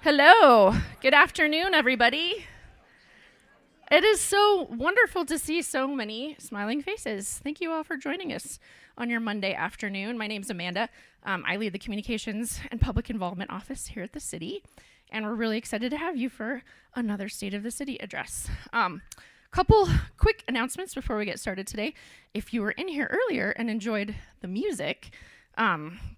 Hello. Good afternoon, everybody. It is so wonderful to see so many smiling faces. Thank you all for joining us on your Monday afternoon. My name's Amanda. I lead the Communications and Public Involvement Office here at the city, and we're really excited to have you for another State of the City address. Couple quick announcements before we get started today. If you were in here earlier and enjoyed the music,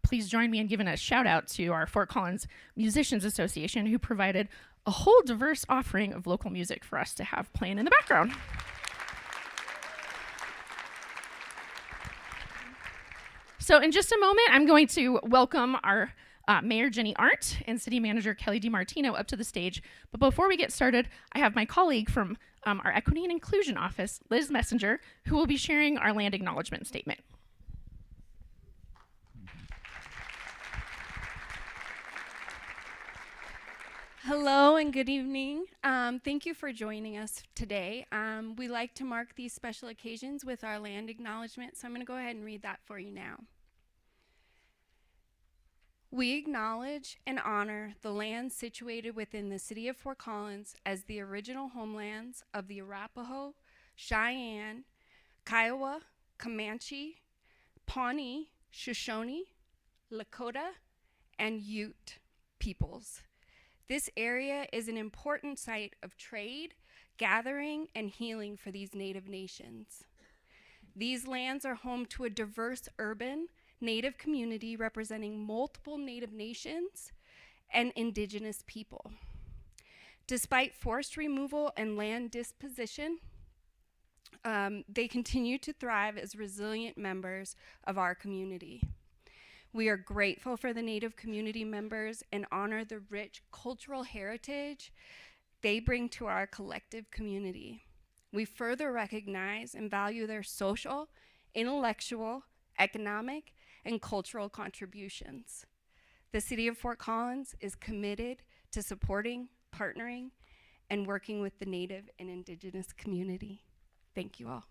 please join me in giving a shout out to our Fort Collins Musicians Association, who provided a whole diverse offering of local music for us to have playing in the background. So in just a moment, I'm going to welcome our Mayor Jeni Arndt and City Manager Kelly DiMartino up to the stage. But before we get started, I have my colleague from our Equity and Inclusion Office, Liz Messenger, who will be sharing our land acknowledgement statement. Hello and good evening. Thank you for joining us today. We like to mark these special occasions with our land acknowledgement, so I'm going to go ahead and read that for you now. We acknowledge and honor the lands situated within the city of Fort Collins as the original homelands of the Arapaho, Cheyenne, Kiowa, Comanche, Pawnee, Shoshone, Lakota, and Ute peoples. This area is an important site of trade, gathering, and healing for these Native nations. These lands are home to a diverse urban Native community representing multiple Native nations and indigenous people. Despite forced removal and land disposition, they continue to thrive as resilient members of our community. We are grateful for the Native community members and honor the rich cultural heritage they bring to our collective community. We further recognize and value their social, intellectual, economic, and cultural contributions. The City of Fort Collins is committed to supporting, partnering, and working with the Native and Indigenous community. Thank you all.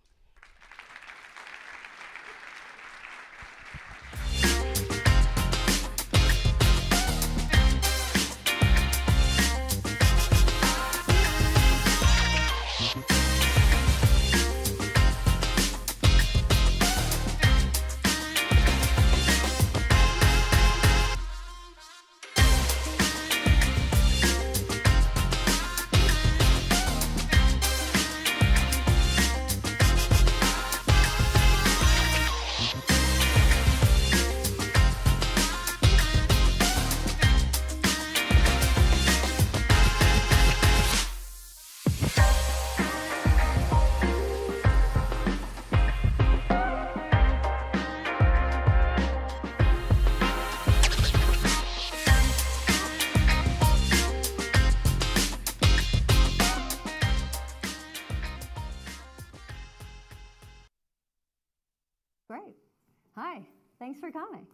Great. Hi, thanks for coming.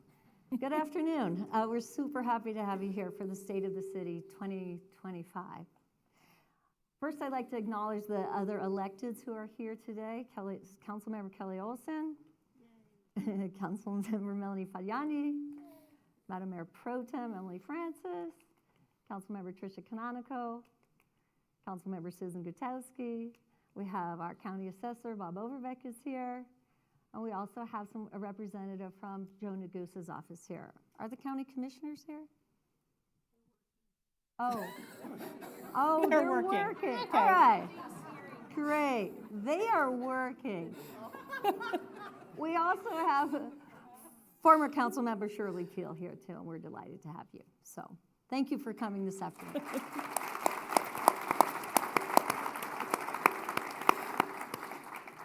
Good afternoon. We're super happy to have you here for the State of the City 2025. First, I'd like to acknowledge the other electeds who are here today. Councilmember Kelly Olson, Councilmember Melanie Fagliani, Madam Mayor Pro Tem Emily Francis, Councilmember Tricia Canonico, Councilmember Susan Gutowski. We have our County Assessor, Bob Overbeck is here. And we also have a representative from Joe Negus's office here. Are the county commissioners here? Oh, they're working. Okay. All right, great. They are working. We also have former council member Shirley Teal here too, and we're delighted to have you. So thank you for coming this afternoon.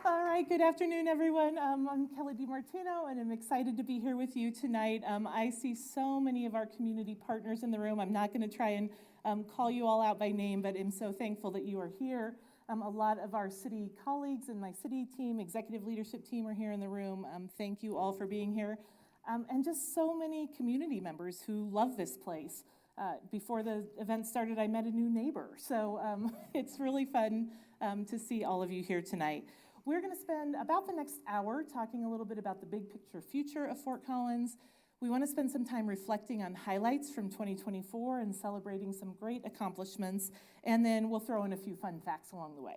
Hi, good afternoon, everyone. I'm Kelly DiMartino, and I'm excited to be here with you tonight. I see so many of our community partners in the room. I'm not going to try and call you all out by name, but I'm so thankful that you are here. A lot of our city colleagues and my city team, executive leadership team are here in the room. Thank you all for being here. And just so many community members who love this place. Before the event started, I met a new neighbor. So it's really fun to see all of you here tonight. We're going to spend about the next hour talking a little bit about the big picture future of Fort Collins. We want to spend some time reflecting on highlights from 2024 and celebrating some great accomplishments, and then we'll throw in a few fun facts along the way.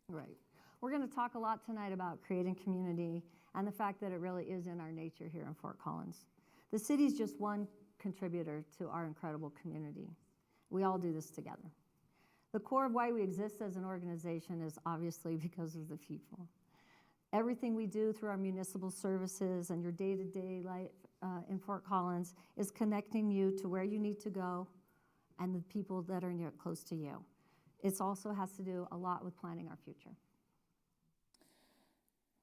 Right. We're going to talk a lot tonight about creating community and the fact that it really is in our nature here in Fort Collins. The city is just one contributor to our incredible community. We all do this together. The core of why we exist as an organization is obviously because of the people. Everything we do through our municipal services and your day-to-day life in Fort Collins is connecting you to where you need to go and the people that are near close to you. It also has to do a lot with planning our future.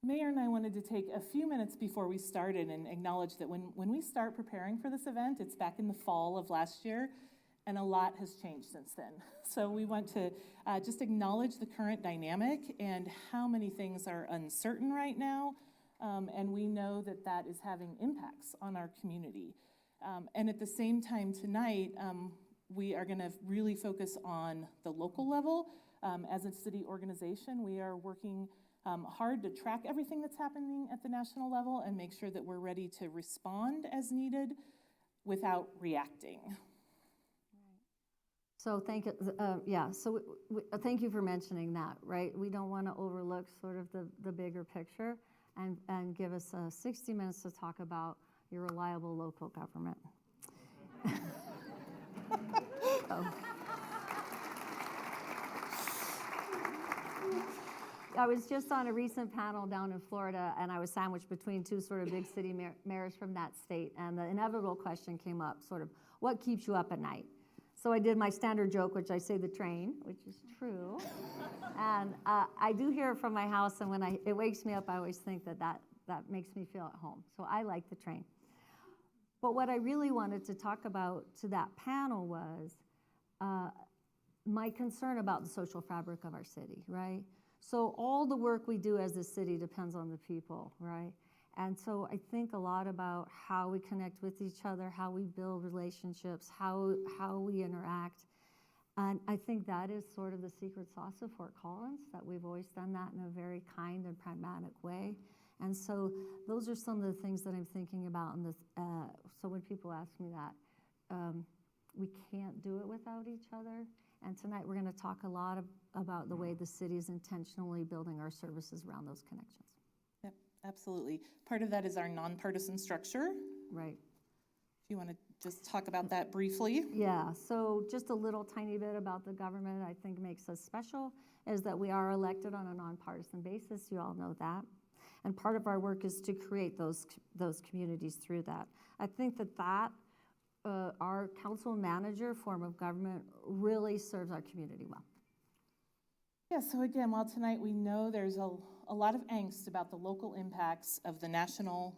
Mayor and I wanted to take a few minutes before we started and acknowledge that when we start preparing for this event, it's back in the fall of last year, and a lot has changed since then. So we want to just acknowledge the current dynamic and how many things are uncertain right now, and we know that that is having impacts on our community. And at the same time tonight, we are going to really focus on the local level. As a city organization, we are working hard to track everything that's happening at the national level and make sure that we're ready to respond as needed without reacting. So thank you for mentioning that, right? We don't want to overlook sort of the bigger picture and give us 60 minutes to talk about your reliable local government. I was just on a recent panel down in Florida, and I was sandwiched between two sort of big city mayors from that state, and the inevitable question came up, sort of, what keeps you up at night? So I did my standard joke, which I say the train, which is true. And I do hear it from my house, and when it wakes me up, I always think that makes me feel at home. So I like the train. But what I really wanted to talk about to that panel was my concern about the social fabric of our city, right? So all the work we do as a city depends on the people, right? And so I think a lot about how we connect with each other, how we build relationships, how we interact. And I think that is sort of the secret sauce of Fort Collins, that we've always done that in a very kind and pragmatic way. And so those are some of the things that I'm thinking about. So when people ask me that, we can't do it without each other. And tonight we're going to talk a lot about the way the city is intentionally building our services around those connections. Yep, absolutely. Part of that is our nonpartisan structure. Right. If you want to just talk about that briefly. Yeah, so just a little tiny bit about the government I think makes us special is that we are elected on a nonpartisan basis. You all know that. And part of our work is to create those communities through that. I think that our council manager form of government really serves our community well. Yeah, so again, while tonight we know there's a lot of angst about the local impacts of the national,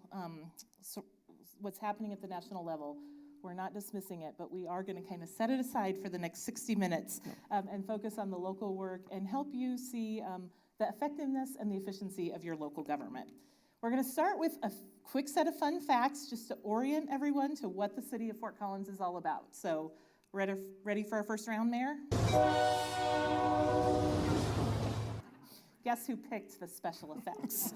what's happening at the national level, we're not dismissing it, but we are going to kind of set it aside for the next 60 minutes and focus on the local work and help you see the effectiveness and the efficiency of your local government. We're going to start with a quick set of fun facts just to orient everyone to what the city of Fort Collins is all about. So, ready for our first round, Mayor? Guess who picked the special effects?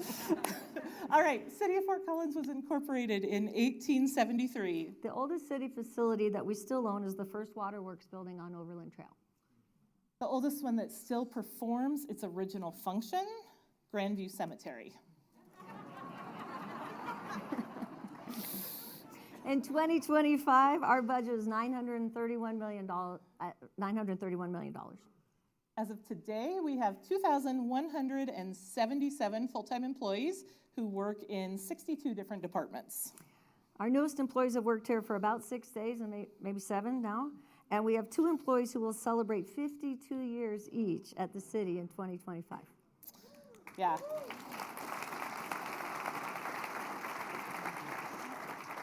All right, City of Fort Collins was incorporated in 1873. The oldest city facility that we still own is the first waterworks building on Overland Trail. The oldest one that still performs its original function, Grandview Cemetery. In 2025, our budget is $931 million. $931 million. As of today, we have 2,177 full-time employees who work in 62 different departments. Our newest employees have worked here for about 6 days and maybe 7 now. And we have 2 employees who will celebrate 52 years each at the city in 2025. Yeah.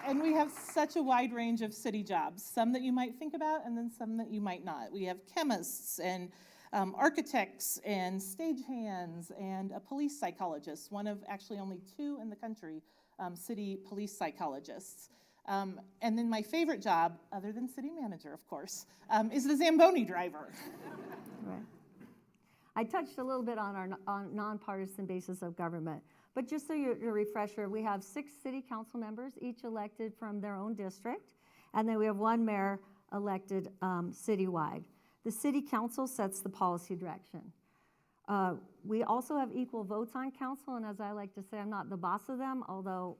And we have such a wide range of city jobs, some that you might think about and then some that you might not. We have chemists and architects and stagehands and a police psychologist, one of actually only 2 in the country, city police psychologists. And then my favorite job, other than city manager, of course, is the Zamboni driver. Right. I touched a little bit on our nonpartisan basis of government, but just so you're a refresher, we have 6 city council members, each elected from their own district, and then we have 1 mayor elected citywide. The city council sets the policy direction. We also have equal votes on council, and as I like to say, I'm not the boss of them, although,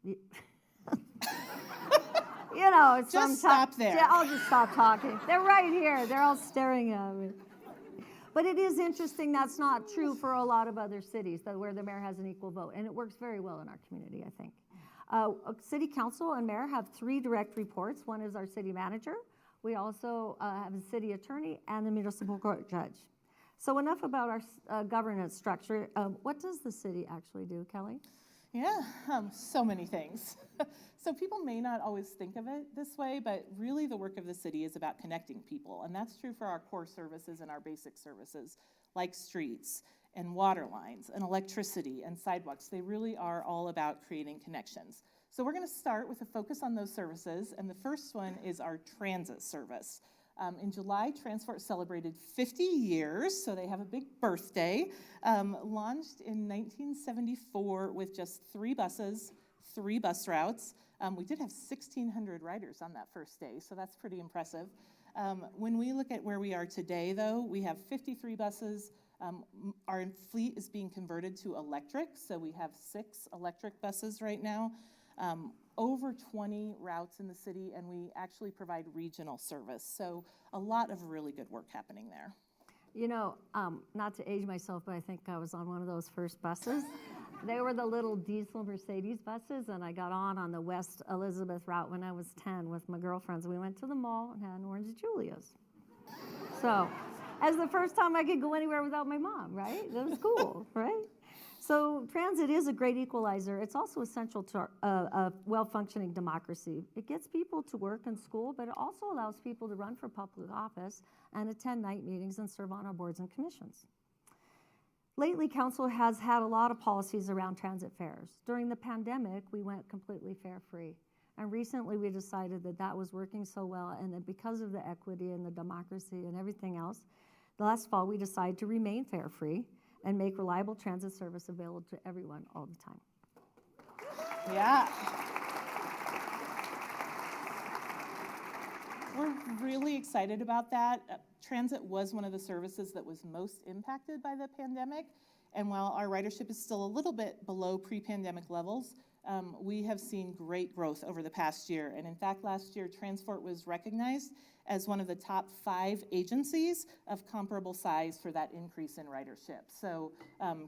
you know, it's Just stop there. Yeah, I'll just stop talking. They're right here. They're all staring at me. But it is interesting that's not true for a lot of other cities where the mayor has an equal vote, and it works very well in our community, I think. City council and mayor have 3 direct reports. One is our city manager. We also have a city attorney and the municipal court judge. So enough about our governance structure. What does the city actually do, Kelly? Yeah, so many things. So people may not always think of it this way, but really the work of the city is about connecting people. And that's true for our core services and our basic services, like streets and water lines and electricity and sidewalks. They really are all about creating connections. So we're going to start with a focus on those services, and the first one is our transit service. In July, Transport celebrated 50 years, so they have a big birthday. Launched in 1974 with just 3 buses, 3 bus routes. We did have 1,600 riders on that first day, so that's pretty impressive. When we look at where we are today, though, we have 53 buses. Our fleet is being converted to electric, so we have 6 electric buses right now. Over 20 routes in the city, and we actually provide regional service. So a lot of really good work happening there. You know, not to age myself, but I think I was on one of those first buses. They were the little diesel Mercedes buses, and I got on the West Elizabeth route when I was 10 with my girlfriends. We went to the mall and had an Orange Julius. So, as the first time I could go anywhere without my mom, right? That was cool, right? So transit is a great equalizer. It's also essential to a well-functioning democracy. It gets people to work and school, but it also allows people to run for public office and attend night meetings and serve on our boards and commissions. Lately, council has had a lot of policies around transit fares. During the pandemic, we went completely fare-free. And recently, we decided that that was working so well, and that because of the equity and the democracy and everything else, last fall, we decided to remain fare-free and make reliable transit service available to everyone all the time. Yeah. We're really excited about that. Transit was one of the services that was most impacted by the pandemic. And while our ridership is still a little bit below pre-pandemic levels, we have seen great growth over the past year. And in fact, last year, Transport was recognized as one of the top 5 agencies of comparable size for that increase in ridership. So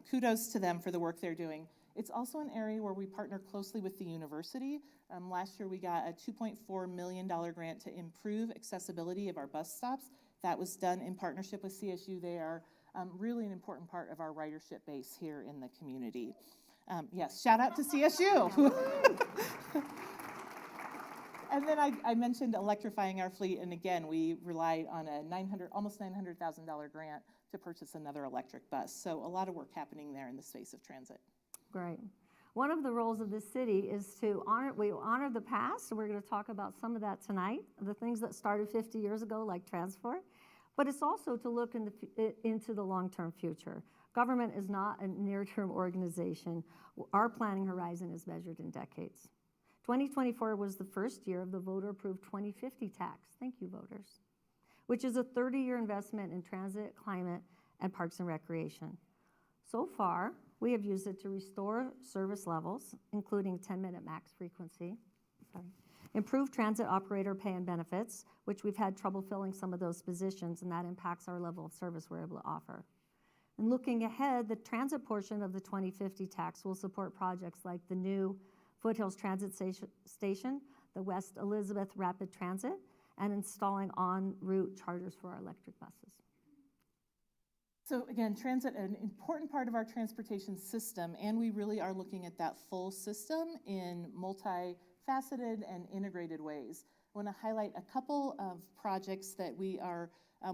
kudos to them for the work they're doing. It's also an area where we partner closely with the university. Last year, we got a $2.4 million grant to improve accessibility of our bus stops. That was done in partnership with CSU. They are really an important part of our ridership base here in the community. Yes, shout out to CSU. And then I mentioned electrifying our fleet, and again, we relied on a almost $900,000 grant to purchase another electric bus. So a lot of work happening there in the space of transit. Great. One of the roles of this city is to honor the past, and we're going to talk about some of that tonight, the things that started 50 years ago, like Transport, but it's also to look into the long-term future. Government is not a near-term organization. Our planning horizon is measured in decades. 2024 was the first year of the voter-approved 2050 tax, thank you voters, which is a 30-year investment in transit, climate, and parks and recreation. So far, we have used it to restore service levels, including 10-minute max frequency, improve transit operator pay and benefits, which we've had trouble filling some of those positions, and that impacts our level of service we're able to offer. And looking ahead, the transit portion of the 2050 tax will support projects like the new Foothills Transit Station, the West Elizabeth Rapid Transit, and installing en route chargers for our electric buses. So again, transit, an important part of our transportation system, and we really are looking at that full system in multifaceted and integrated ways. I want to highlight a couple of projects that we are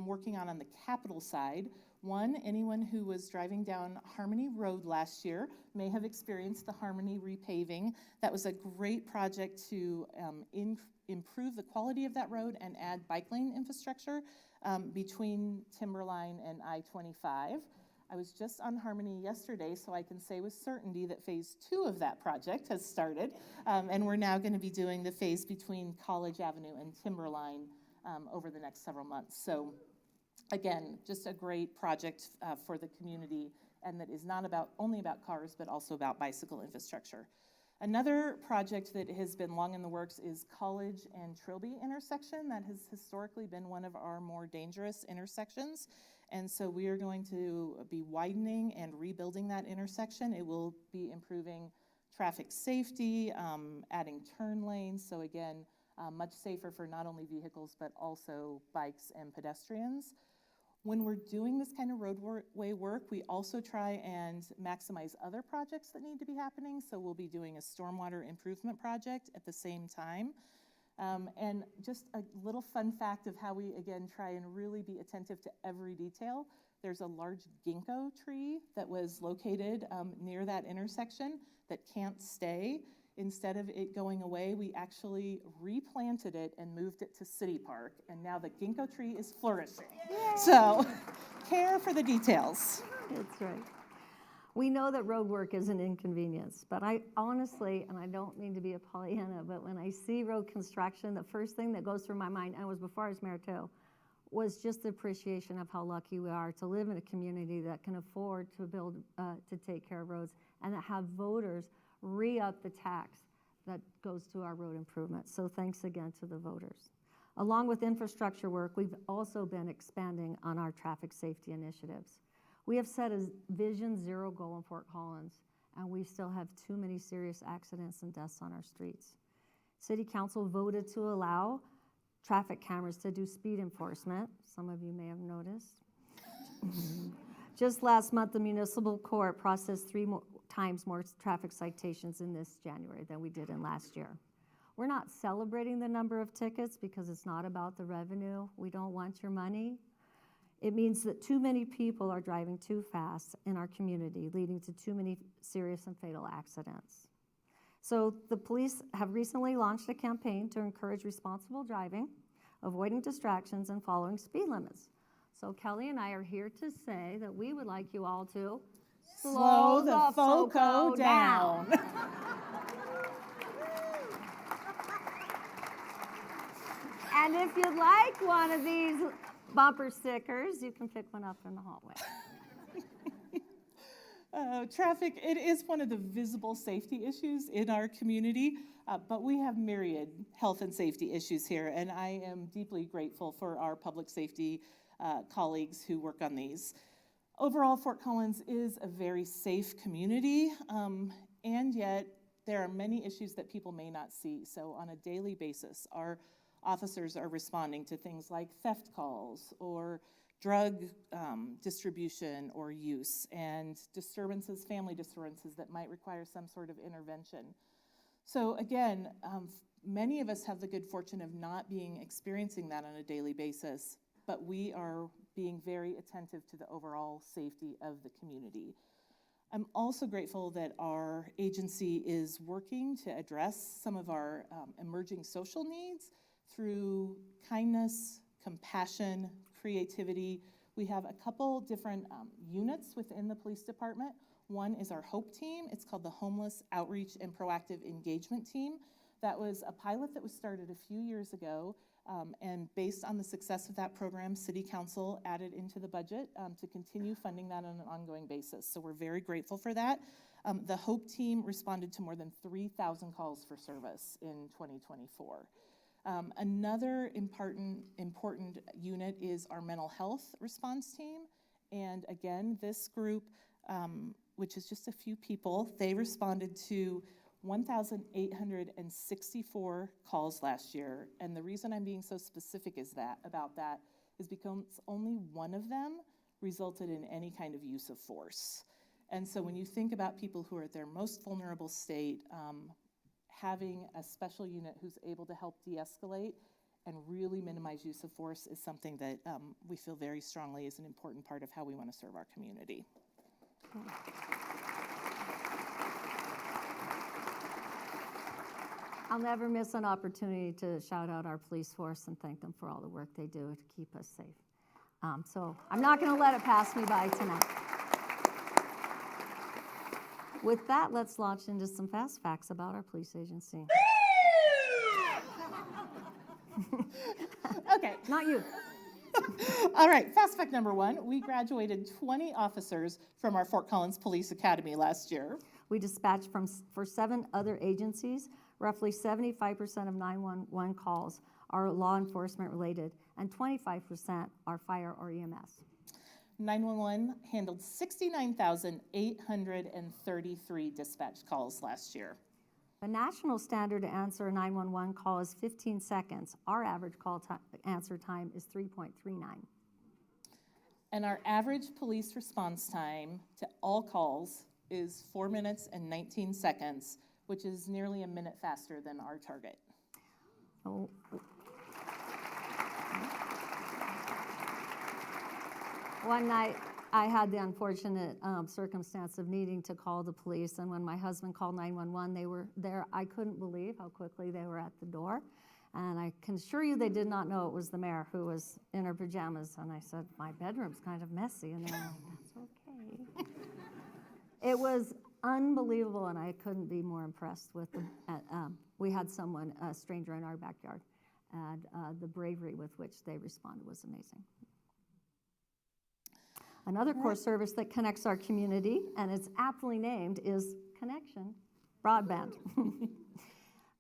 working on the capital side. One, anyone who was driving down Harmony Road last year may have experienced the Harmony repaving. That was a great project to improve the quality of that road and add bike lane infrastructure. between Timberline and I-25. I was just on Harmony yesterday, so I can say with certainty that phase 2 of that project has started, and we're now going to be doing the phase between College Avenue and Timberline over the next several months. So again, just a great project for the community, and that is not only about cars, but also about bicycle infrastructure. Another project that has been long in the works is College and Trilby intersection. That has historically been one of our more dangerous intersections. And so we are going to be widening and rebuilding that intersection. It will be improving traffic safety, adding turn lanes. So again, much safer for not only vehicles, but also bikes and pedestrians. When we're doing this kind of roadway work, we also try and maximize other projects that need to be happening. So we'll be doing a stormwater improvement project at the same time. And just a little fun fact of how we, again, try and really be attentive to every detail. There's a large ginkgo tree that was located near that intersection that can't stay. Instead of it going away, we actually replanted it and moved it to City Park, and now the ginkgo tree is flourishing. Yay! So, care for the details. That's right. We know that road work is an inconvenience, but I honestly, and I don't mean to be a Pollyanna, but when I see road construction, the first thing that goes through my mind, and it was before I was mayor too, was just the appreciation of how lucky we are to live in a community that can afford to build, to take care of roads, and that have voters re-up the tax that goes to our road improvements. So thanks again to the voters. Along with infrastructure work, we've also been expanding on our traffic safety initiatives. We have set a Vision Zero goal in Fort Collins, and we still have too many serious accidents and deaths on our streets. City Council voted to allow traffic cameras to do speed enforcement. Some of you may have noticed. Just last month, the municipal court processed 3 times more traffic citations in this January than we did in last year. We're not celebrating the number of tickets because it's not about the revenue. We don't want your money. It means that too many people are driving too fast in our community, leading to too many serious and fatal accidents. So the police have recently launched a campaign to encourage responsible driving, avoiding distractions, and following speed limits. So Kelly and I are here to say that we would like you all to slow the FOCO down. And if you'd like one of these bumper stickers, you can pick one up in the hallway. Traffic, it is one of the visible safety issues in our community, but we have myriad health and safety issues here, and I am deeply grateful for our public safety colleagues who work on these. Overall, Fort Collins is a very safe community, and yet there are many issues that people may not see. So on a daily basis, our officers are responding to things like theft calls or drug distribution or use, and disturbances, family disturbances that might require some sort of intervention. So again, many of us have the good fortune of not experiencing that on a daily basis, but we are being very attentive to the overall safety of the community. I'm also grateful that our agency is working to address some of our emerging social needs through kindness, compassion, creativity. We have a couple different units within the police department. One is our HOPE team. It's called the Homeless Outreach and Proactive Engagement Team. That was a pilot that was started a few years ago, and based on the success of that program, City Council added into the budget to continue funding that on an ongoing basis. So we're very grateful for that. The HOPE team responded to more than 3,000 calls for service in 2024. Another important unit is our mental health response team. And again, this group, which is just a few people, they responded to 1,864 calls last year. And the reason I'm being so specific about that is because only one of them resulted in any kind of use of force. And so when you think about people who are at their most vulnerable state, having a special unit who's able to help de-escalate and really minimize use of force is something that we feel very strongly is an important part of how we want to serve our community. I'll never miss an opportunity to shout out our police force and thank them for all the work they do to keep us safe. So I'm not going to let it pass me by tonight. With that, let's launch into some fast facts about our police agency. Okay. Not you. All right, fast fact number 1, we graduated 20 officers from our Fort Collins Police Academy last year. We dispatched for 7 other agencies. Roughly 75% of 911 calls are law enforcement related, and 25% are fire or EMS. 911 handled 69,833 dispatch calls last year. The national standard to answer a 911 call is 15 seconds. Our average call answer time is 3.39. And our average police response time to all calls is 4 minutes and 19 seconds, which is nearly a minute faster than our target. Oh. One night, I had the unfortunate circumstance of needing to call the police, and when my husband called 911, they were there. I couldn't believe how quickly they were at the door, and I can assure you they did not know it was the mayor who was in her pajamas, and I said, my bedroom's kind of messy, and they were like, that's okay. It was unbelievable, and I couldn't be more impressed with them. We had someone, a stranger in our backyard, and the bravery with which they responded was amazing. Another core service that connects our community, and it's aptly named, is Connection Broadband.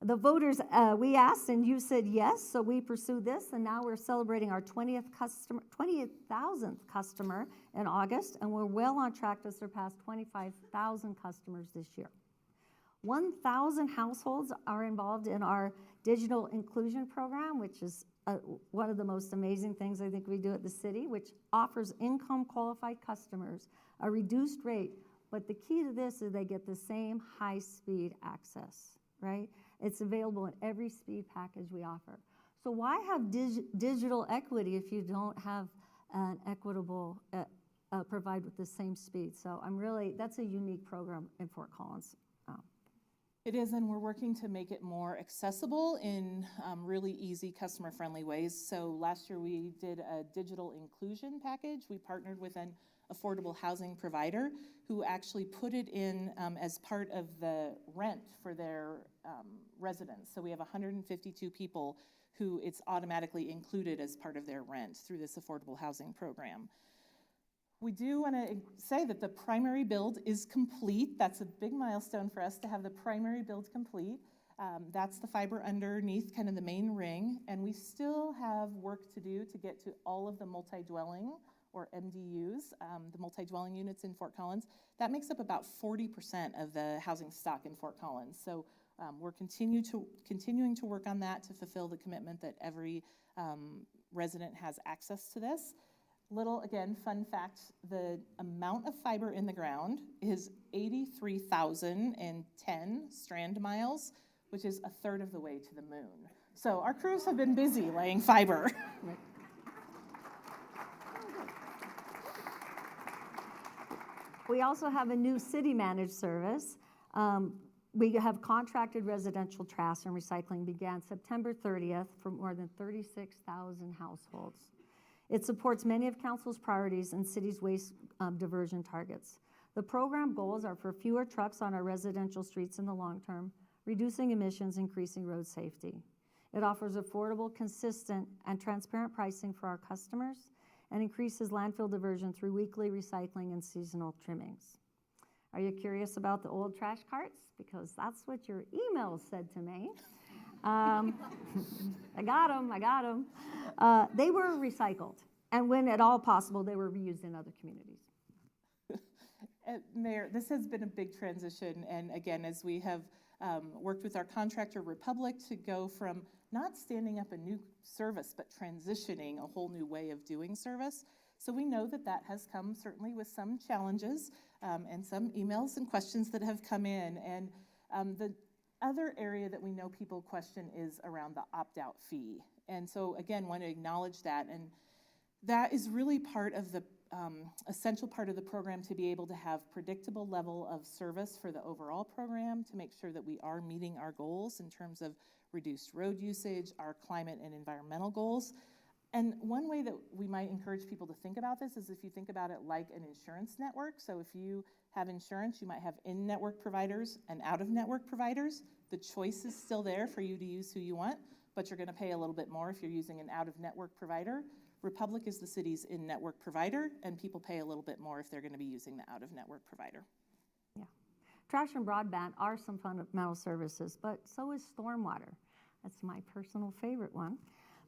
The voters, we asked, and you said yes, so we pursued this, and now we're celebrating our 20,000th customer in August, and we're well on track to surpass 25,000 customers this year. 1,000 households are involved in our digital inclusion program, which is one of the most amazing things I think we do at the city, which offers income-qualified customers a reduced rate, but the key to this is they get the same high-speed access, right? It's available in every speed package we offer. So why have digital equity if you don't have an equitable provide with the same speed? So that's a unique program in Fort Collins. It is, and we're working to make it more accessible in really easy, customer-friendly ways. So last year we did a digital inclusion package. We partnered with an affordable housing provider who actually put it in as part of the rent for their residents. So we have 152 people who it's automatically included as part of their rent through this affordable housing program. We do want to say that the primary build is complete. That's a big milestone for us to have the primary build complete. That's the fiber underneath kind of the main ring, and we still have work to do to get to all of the multi-dwelling or MDUs, the multi-dwelling units in Fort Collins. That makes up about 40% of the housing stock in Fort Collins. So we're continuing to work on that to fulfill the commitment that every resident has access to this. Little, again, fun fact, the amount of fiber in the ground is 83,010 strand miles, which is a third of the way to the moon. So our crews have been busy laying fiber. We also have a new city managed service. We have contracted residential trash and recycling began September 30th for more than 36,000 households. It supports many of council's priorities and city's waste diversion targets. The program goals are for fewer trucks on our residential streets in the long term, reducing emissions, increasing road safety. It offers affordable, consistent, and transparent pricing for our customers and increases landfill diversion through weekly recycling and seasonal trimmings. Are you curious about the old trash carts? Because that's what your email said to me. I got them. They were recycled, and when at all possible, they were reused in other communities. Mayor, this has been a big transition, and again, as we have worked with our contractor, Republic, to go from not standing up a new service, but transitioning a whole new way of doing service. So we know that that has come certainly with some challenges and some emails and questions that have come in, and the other area that we know people question is around the opt-out fee. And so again, want to acknowledge that. And that is really part of the essential part of the program to be able to have predictable level of service for the overall program, to make sure that we are meeting our goals in terms of reduced road usage, our climate and environmental goals. And one way that we might encourage people to think about this is if you think about it like an insurance network. So if you have insurance, you might have in-network providers and out-of-network providers. The choice is still there for you to use who you want, but you're going to pay a little bit more if you're using an out-of-network provider. Republic is the city's in-network provider, and people pay a little bit more if they're going to be using the out-of-network provider. Yeah. Trash and broadband are some fundamental services, but so is stormwater. That's my personal favorite one.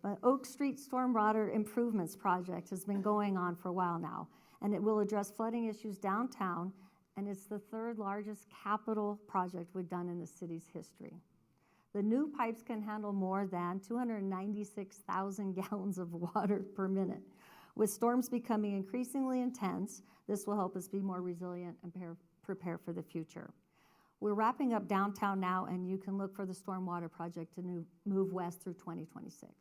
But Oak Street Stormwater Improvements Project has been going on for a while now, and it will address flooding issues downtown, and it's the third largest capital project we've done in the city's history. The new pipes can handle more than 296,000 gallons of water per minute. With storms becoming increasingly intense, this will help us be more resilient and prepare for the future. We're wrapping up downtown now, and you can look for the stormwater project to move west through 2026.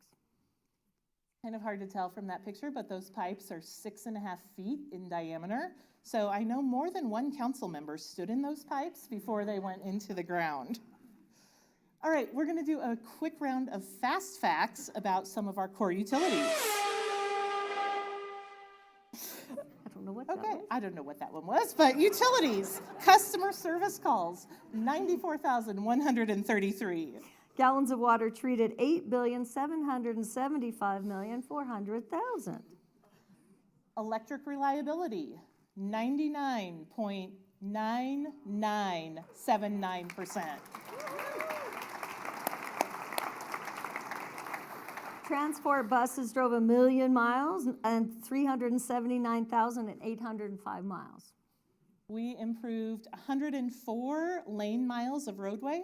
Kind of hard to tell from that picture, but those pipes are 6.5 feet in diameter. So I know more than one council member stood in those pipes before they went into the ground. All right, we're gonna do a quick round of fast facts about some of our core utilities. I don't know what that was. I don't know what that one was, but utilities, customer service calls, 94,133. Gallons of water treated, 8,775,400,000. Electric reliability, 99.9979%. Transport buses drove 1 million miles and 379,805 miles. We improved 104 lane miles of roadway.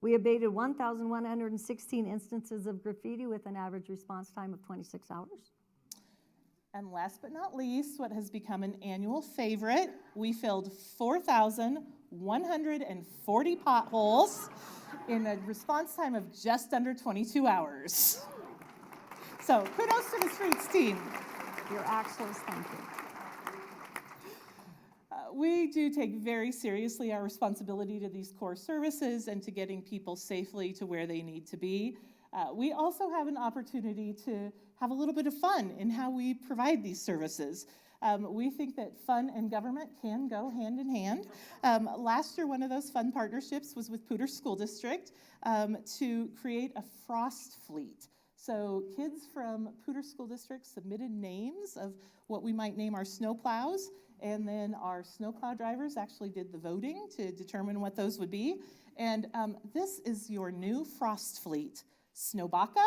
We abated 1,116 instances of graffiti with an average response time of 26 hours. And last but not least, what has become an annual favorite, we filled 4,140 potholes in a response time of just under 22 hours. So kudos to the streets team. Your axles, thank you. We do take very seriously our responsibility to these core services and to getting people safely to where they need to be. We also have an opportunity to have a little bit of fun in how we provide these services. We think that fun and government can go hand in hand. Last year, one of those fun partnerships was with Poudre School District to create a frost fleet. So kids from Poudre School District submitted names of what we might name our snowplows, and then our snowplow drivers actually did the voting to determine what those would be. And this is your new frost fleet. Snowbaka,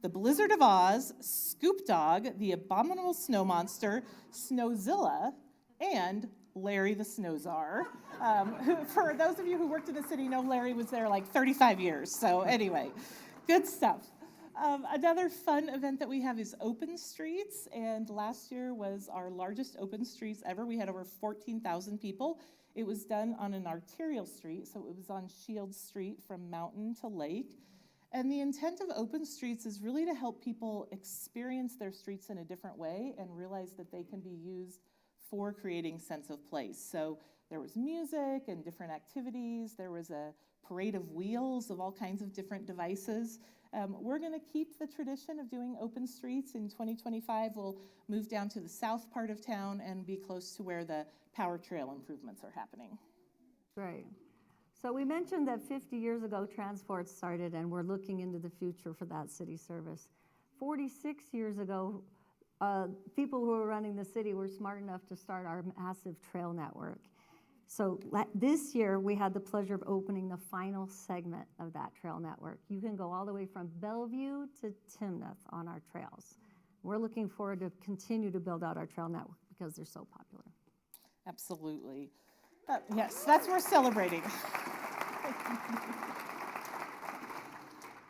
the Blizzard of Oz, Scoop Dog, the Abominable Snow Monster, Snowzilla, and Larry the Snow Czar. For those of you who worked in the city, know Larry was there like 35 years. So anyway, good stuff. Another fun event that we have is Open Streets, and last year was our largest Open Streets ever. We had over 14,000 people. It was done on an arterial street, so it was on Shield Street from mountain to lake. And the intent of Open Streets is really to help people experience their streets in a different way and realize that they can be used for creating sense of place. So there was music and different activities. There was a parade of wheels of all kinds of different devices. We're going to keep the tradition of doing Open Streets. In 2025, we'll move down to the south part of town and be close to where the power trail improvements are happening. Great. So we mentioned that 50 years ago, transport started, and we're looking into the future for that city service. 46 years ago, people who were running the city were smart enough to start our massive trail network. So this year, we had the pleasure of opening the final segment of that trail network. You can go all the way from Bellevue to Timnath on our trails. We're looking forward to continue to build out our trail network because they're so popular. Absolutely. Yes, that's worth celebrating.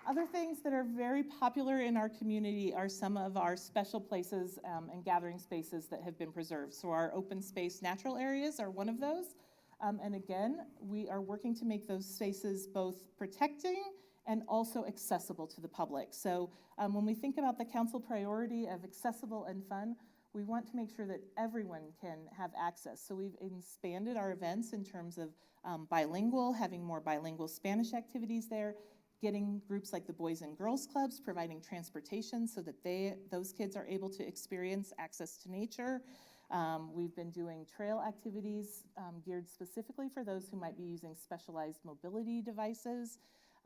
Other things that are very popular in our community are some of our special places and gathering spaces that have been preserved. So our open space natural areas are one of those. And again, we are working to make those spaces both protecting and also accessible to the public. So when we think about the council priority of accessible and fun, we want to make sure that everyone can have access. So we've expanded our events in terms of bilingual, having more bilingual Spanish activities there, getting groups like the Boys and Girls Clubs, providing transportation so that those kids are able to experience access to nature. We've been doing trail activities geared specifically for those who might be using specialized mobility devices.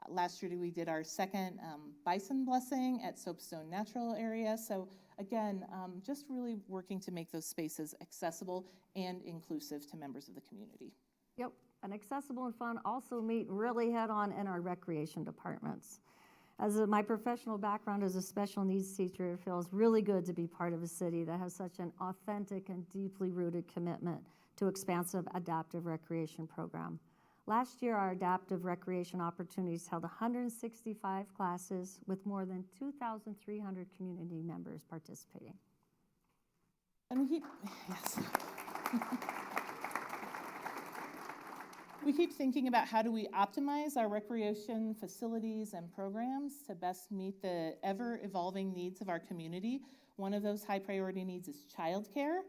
Last year we did our second bison blessing at Soapstone Natural Area. So again, just really working to make those spaces accessible and inclusive to members of the community. Yep, and accessible and fun also meet really head on in our recreation departments. My professional background as a special needs teacher, it feels really good to be part of a city that has such an authentic and deeply rooted commitment to expansive adaptive recreation program. Last year, our adaptive recreation opportunities held 165 classes with more than 2,300 community members participating. And yes. We keep thinking about how do we optimize our recreation facilities and programs to best meet the ever-evolving needs of our community. One of those high priority needs is childcare.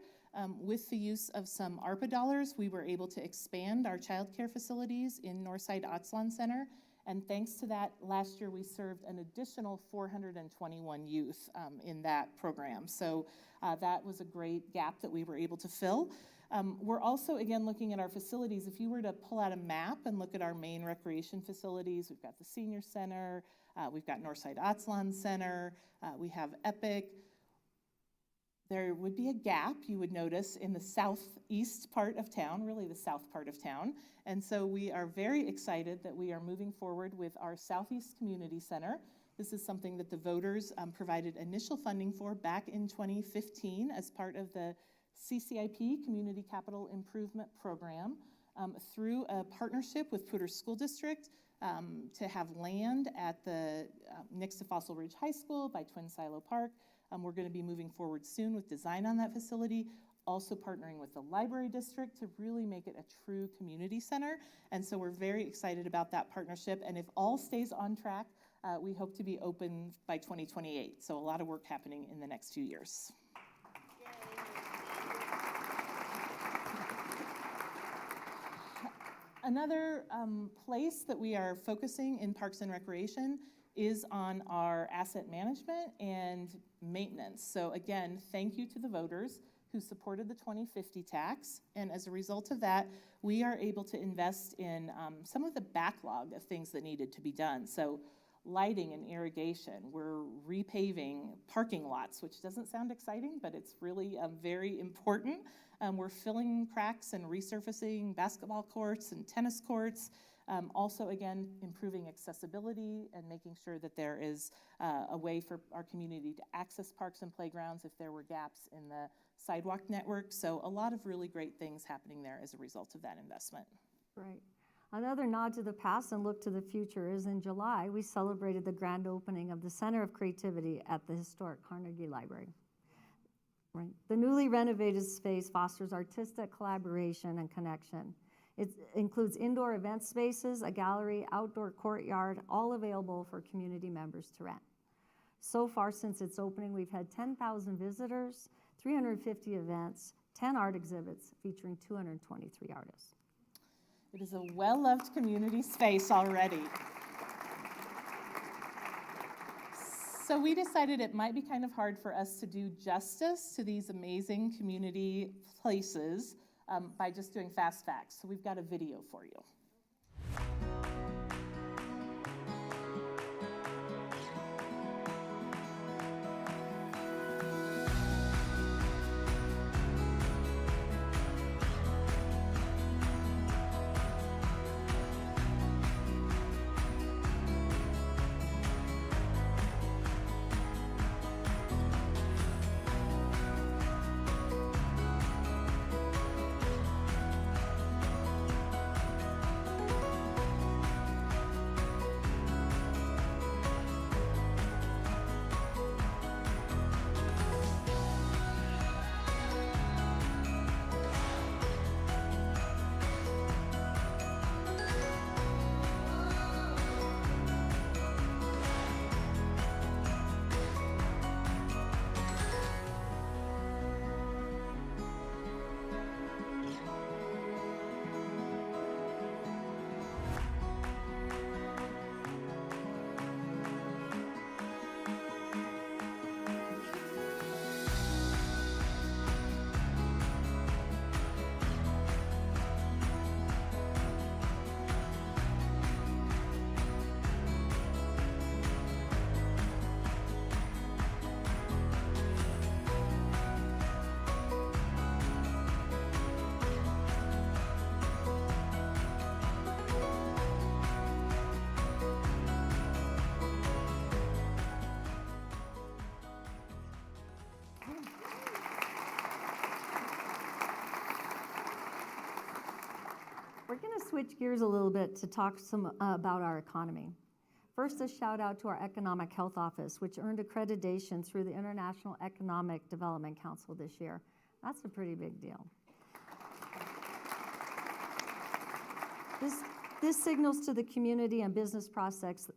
With the use of some ARPA dollars, we were able to expand our childcare facilities in Northside Atzlan Center. And thanks to that, last year we served an additional 421 youth in that program. So that was a great gap that we were able to fill. We're also, again, looking at our facilities. If you were to pull out a map and look at our main recreation facilities, we've got the Senior Center, we've got Northside Atzlan Center, we have Epic. There would be a gap, you would notice, in the southeast part of town, really the south part of town. And so we are very excited that we are moving forward with our Southeast Community Center. This is something that the voters provided initial funding for back in 2015 as part of the CCIP, Community Capital Improvement Program, through a partnership with Poudre School District to have land at the next to Fossil Ridge High School by Twin Silo Park. We're going to be moving forward soon with design on that facility, also partnering with the library district to really make it a true community center. And so we're very excited about that partnership. And if all stays on track, we hope to be open by 2028. So a lot of work happening in the next few years. Another place that we are focusing in Parks and Recreation is on our asset management and maintenance. So again, thank you to the voters who supported the 2050 tax. And as a result of that, we are able to invest in some of the backlog of things that needed to be done. So lighting and irrigation, we're repaving parking lots, which doesn't sound exciting, but it's really very important. We're filling cracks and resurfacing basketball courts and tennis courts. Also, again, improving accessibility and making sure that there is a way for our community to access parks and playgrounds if there were gaps in the sidewalk network. So a lot of really great things happening there as a result of that investment. Right. Another nod to the past and look to the future is in July, we celebrated the grand opening of the Center of Creativity at the historic Carnegie Library. Right. The newly renovated space fosters artistic collaboration and connection. It includes indoor event spaces, a gallery, outdoor courtyard, all available for community members to rent. So far since its opening, we've had 10,000 visitors, 350 events, 10 art exhibits featuring 223 artists. It is a well-loved community space already. So we decided it might be kind of hard for us to do justice to these amazing community places by just doing fast facts. So we've got a video for you. We're going to switch gears a little bit to talk about our economy. First, a shout out to our Economic Health Office, which earned accreditation through the International Economic Development Council this year. That's a pretty big deal. This signals to the community and business prospects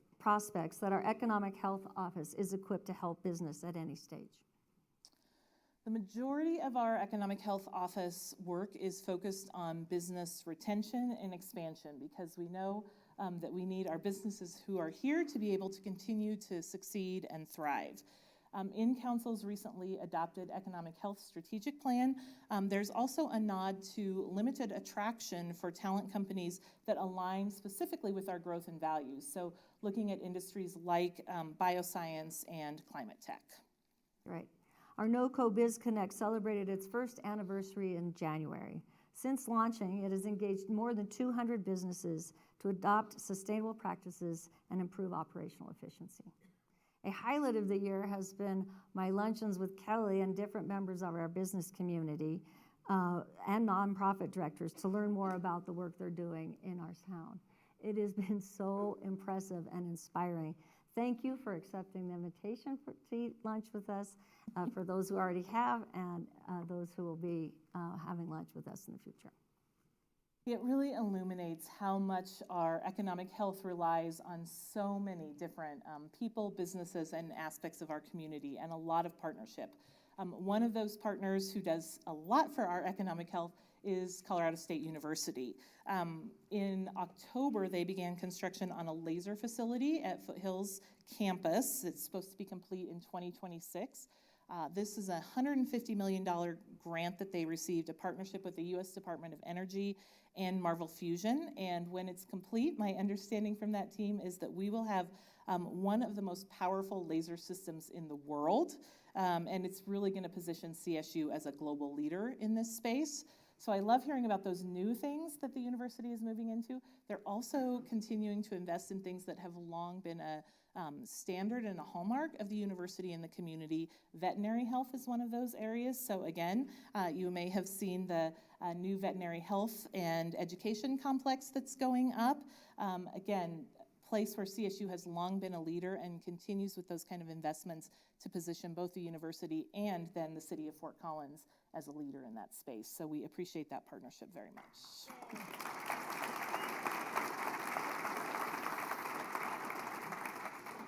that our Economic Health Office is equipped to help business at any stage. The majority of our Economic Health Office work is focused on business retention and expansion because we know that we need our businesses who are here to be able to continue to succeed and thrive. In Council's recently adopted Economic Health Strategic Plan, there's also a nod to limited attraction for talent companies that align specifically with our growth and values. So looking at industries like bioscience and climate tech. Right. Our NOCO Biz Connect celebrated its first anniversary in January. Since launching, it has engaged more than 200 businesses to adopt sustainable practices and improve operational efficiency. A highlight of the year has been my luncheons with Kelly and different members of our business community and nonprofit directors to learn more about the work they're doing in our town. It has been so impressive and inspiring. Thank you for accepting the invitation to eat lunch with us, for those who already have and those who will be having lunch with us in the future. It really illuminates how much our economic health relies on so many different people, businesses, and aspects of our community, and a lot of partnership. One of those partners who does a lot for our economic health is Colorado State University. In October, they began construction on a laser facility at Foothills campus. It's supposed to be complete in 2026. This is a $150 million grant that they received, a partnership with the U.S. Department of Energy and Marvel Fusion. And when it's complete, my understanding from that team is that we will have one of the most powerful laser systems in the world. And it's really going to position CSU as a global leader in this space. So I love hearing about those new things that the university is moving into. They're also continuing to invest in things that have long been a standard and a hallmark of the university and the community. Veterinary health is one of those areas. So again, you may have seen the new veterinary health and education complex that's going up. Again, place where CSU has long been a leader and continues with those kind of investments to position both the university and then the city of Fort Collins as a leader in that space. So we appreciate that partnership very much.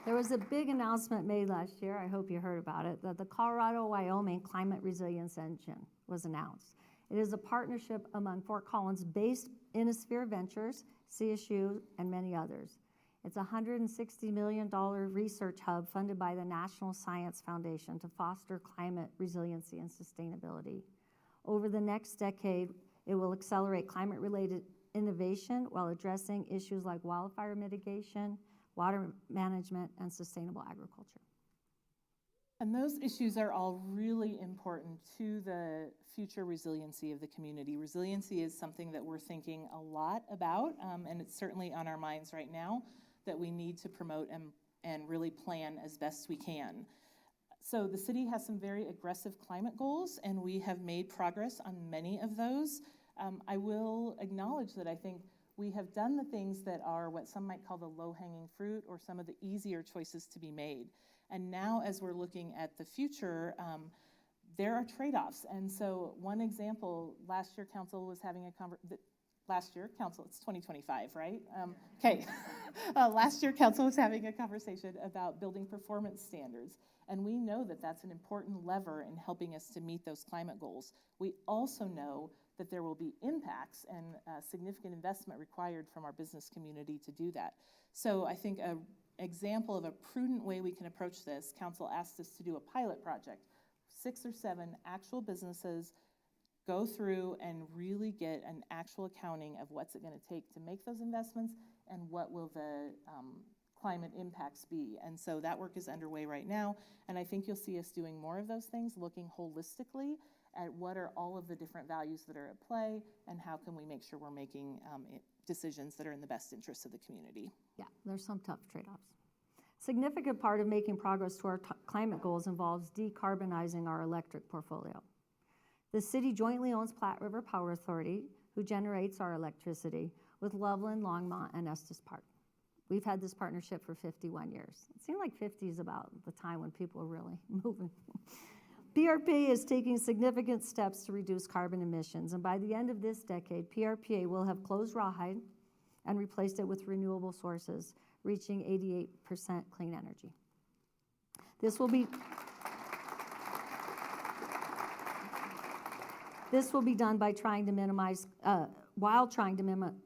There was a big announcement made last year, I hope you heard about it, that the Colorado-Wyoming Climate Resilience Engine was announced. It is a partnership among Fort Collins-based Innosphere Ventures, CSU, and many others. It's a $160 million research hub funded by the National Science Foundation to foster climate resiliency and sustainability. Over the next decade, it will accelerate climate-related innovation while addressing issues like wildfire mitigation, water management, and sustainable agriculture. And those issues are all really important to the future resiliency of the community. Resiliency is something that we're thinking a lot about, and it's certainly on our minds right now that we need to promote and really plan as best we can. So the city has some very aggressive climate goals, and we have made progress on many of those. I will acknowledge that I think we have done the things that are what some might call the low-hanging fruit or some of the easier choices to be made. And now as we're looking at the future, there are trade-offs. And so one example, last year council was having a it's 2025, right? Okay. Last year council was having a conversation about building performance standards. And we know that that's an important lever in helping us to meet those climate goals. We also know that there will be impacts and significant investment required from our business community to do that. So I think an example of a prudent way we can approach this, council asked us to do a pilot project. 6 or 7 actual businesses go through and really get an actual accounting of what's it going to take to make those investments and what will the climate impacts be. And so that work is underway right now, and I think you'll see us doing more of those things, looking holistically at what are all of the different values that are at play and how can we make sure we're making decisions that are in the best interest of the community. Yeah, there's some tough trade-offs. Significant part of making progress to our climate goals involves decarbonizing our electric portfolio. The city jointly owns Platte River Power Authority, who generates our electricity, with Loveland, Longmont, and Estes Park. We've had this partnership for 51 years. It seemed like 50 is about the time when people are really moving. PRPA is taking significant steps to reduce carbon emissions, and by the end of this decade, PRPA will have closed rawhide and replaced it with renewable sources, reaching 88% clean energy. This will be done by trying to minimize,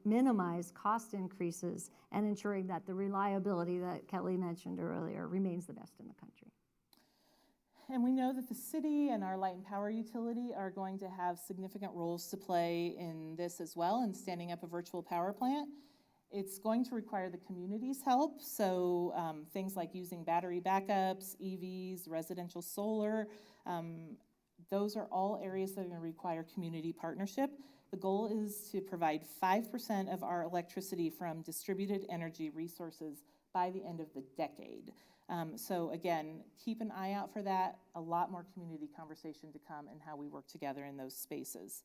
minimize cost increases and ensuring that the reliability that Kelly mentioned earlier remains the best in the country. And we know that the city and our light and power utility are going to have significant roles to play in this as well, in standing up a virtual power plant. It's going to require the community's help, so things like using battery backups, EVs, residential solar, those are all areas that are going to require community partnership. The goal is to provide 5% of our electricity from distributed energy resources by the end of the decade. So again, keep an eye out for that. A lot more community conversation to come and how we work together in those spaces.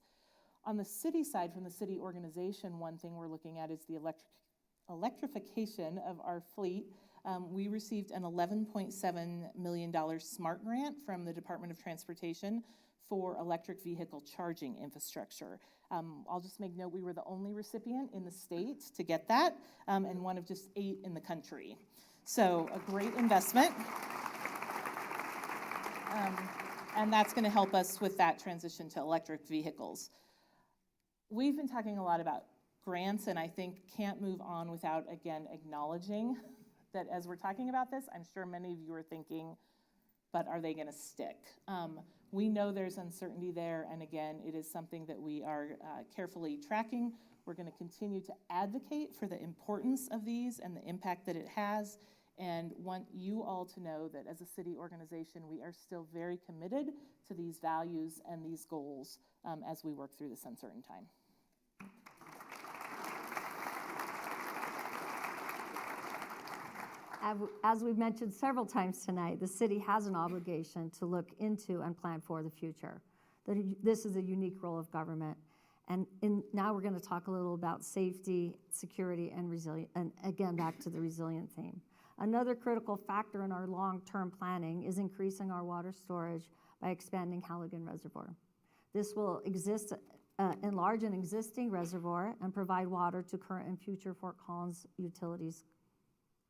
On the city side, from the city organization, one thing we're looking at is the electrification of our fleet. We received an $11.7 million SMART grant from the Department of Transportation for electric vehicle charging infrastructure. I'll just make note, we were the only recipient in the state to get that, and one of just 8 in the country. So a great investment. And that's going to help us with that transition to electric vehicles. We've been talking a lot about grants, and I think can't move on without, again, acknowledging that as we're talking about this, I'm sure many of you are thinking, but are they going to stick? We know there's uncertainty there, and again, it is something that we are carefully tracking. We're going to continue to advocate for the importance of these and the impact that it has, and want you all to know that as a city organization, we are still very committed to these values and these goals as we work through this uncertain time. As we've mentioned several times tonight, the city has an obligation to look into and plan for the future. This is a unique role of government. And now we're going to talk a little about safety, security, and resilience, and again, back to the resilient theme. Another critical factor in our long-term planning is increasing our water storage by expanding Halligan Reservoir. This will enlarge an existing reservoir and provide water to current and future Fort Collins utilities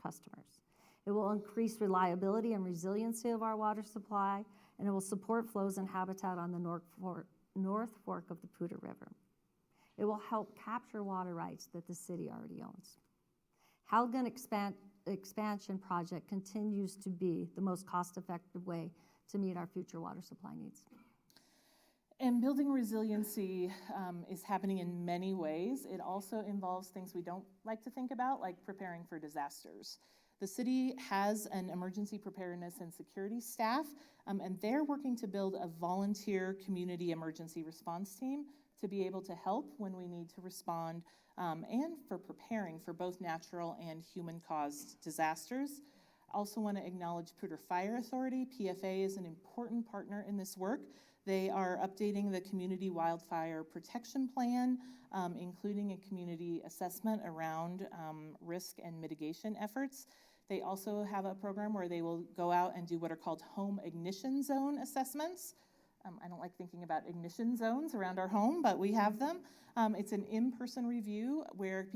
customers. It will increase reliability and resiliency of our water supply, and it will support flows and habitat on the North Fork of the Poudre River. It will help capture water rights that the city already owns. Halligan expansion project continues to be the most cost-effective way to meet our future water supply needs. And building resiliency is happening in many ways. It also involves things we don't like to think about, like preparing for disasters. The city has an emergency preparedness and security staff, and they're working to build a volunteer community emergency response team to be able to help when we need to respond and for preparing for both natural and human-caused disasters. I also want to acknowledge Poudre Fire Authority. PFA is an important partner in this work. They are updating the community wildfire protection plan, including a community assessment around risk and mitigation efforts. They also have a program where they will go out and do what are called home ignition zone assessments. I don't like thinking about ignition zones around our home, but we have them. It's an in-person review where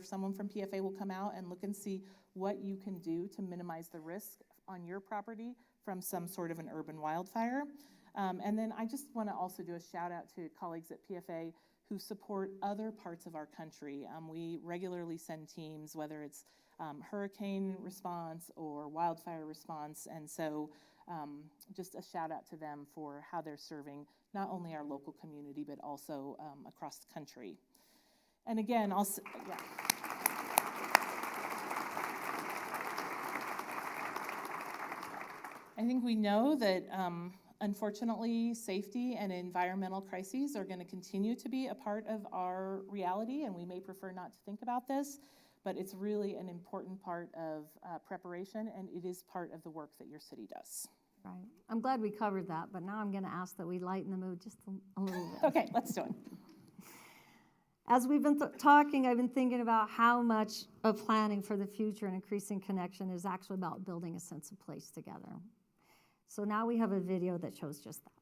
someone from PFA will come out and look and see what you can do to minimize the risk on your property from some sort of an urban wildfire. And then I just want to also do a shout out to colleagues at PFA who support other parts of our country. We regularly send teams, whether it's hurricane response or wildfire response, and so just a shout out to them for how they're serving not only our local community but also across the country. And again, I think we know that unfortunately, safety and environmental crises are going to continue to be a part of our reality, and we may prefer not to think about this, but it's really an important part of preparation, and it is part of the work that your city does. Right. I'm glad we covered that, but now I'm going to ask that we lighten the mood just a little bit. Okay, let's do it. As we've been talking, I've been thinking about how much of planning for the future and increasing connection is actually about building a sense of place together. So now we have a video that shows just that.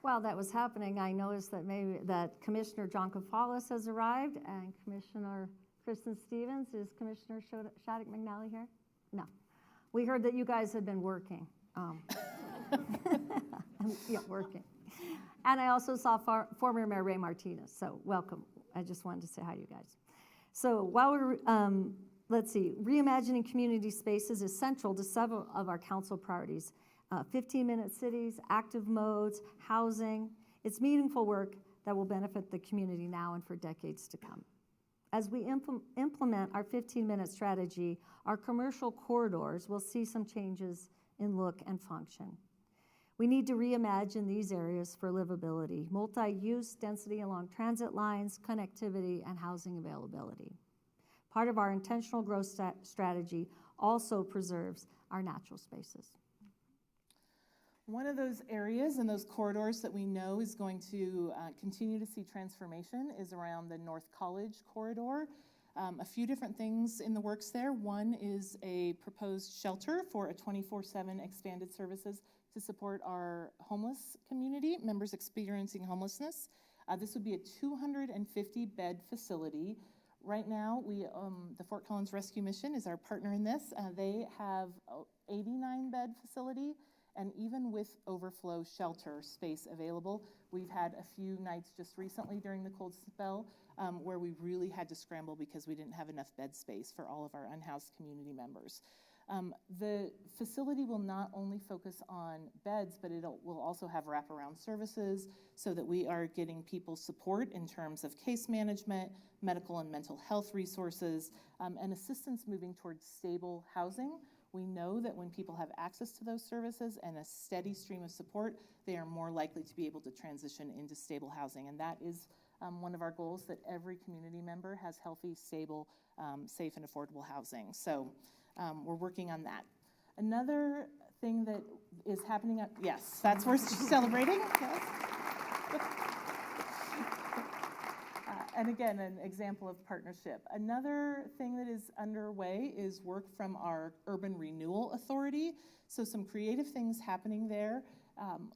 While that was happening, I noticed that Commissioner John Koufalis has arrived and Commissioner Kristen Stevens. Is Commissioner Shattuck McNally here? No. We heard that you guys had been working. Yeah, working. And I also saw former Mayor Ray Martinez, so welcome. I just wanted to say hi to you guys. So while we're, let's see, reimagining community spaces is central to several of our council priorities. 15-minute cities, active modes, housing. It's meaningful work that will benefit the community now and for decades to come. As we implement our 15-minute strategy, our commercial corridors will see some changes in look and function. We need to reimagine these areas for livability, multi-use density along transit lines, connectivity, and housing availability. Part of our intentional growth strategy also preserves our natural spaces. One of those areas and those corridors that we know is going to continue to see transformation is around the North College corridor. A few different things in the works there. One is a proposed shelter for a 24/7 expanded services to support our homeless community, members experiencing homelessness. This would be a 250-bed facility. Right now, the Fort Collins Rescue Mission is our partner in this. They have an 89-bed facility. And even with overflow shelter space available, we've had a few nights just recently during the cold spell where we really had to scramble because we didn't have enough bed space for all of our unhoused community members. The facility will not only focus on beds, but it will also have wraparound services so that we are getting people support in terms of case management, medical and mental health resources, and assistance moving towards stable housing. We know that when people have access to those services and a steady stream of support, they are more likely to be able to transition into stable housing. And that is one of our goals, that every community member has healthy, stable, safe, and affordable housing. So we're working on that. Another thing that is happening, yes, that's worth celebrating. Yes. And again, an example of partnership. Another thing that is underway is work from our Urban Renewal Authority. So some creative things happening there.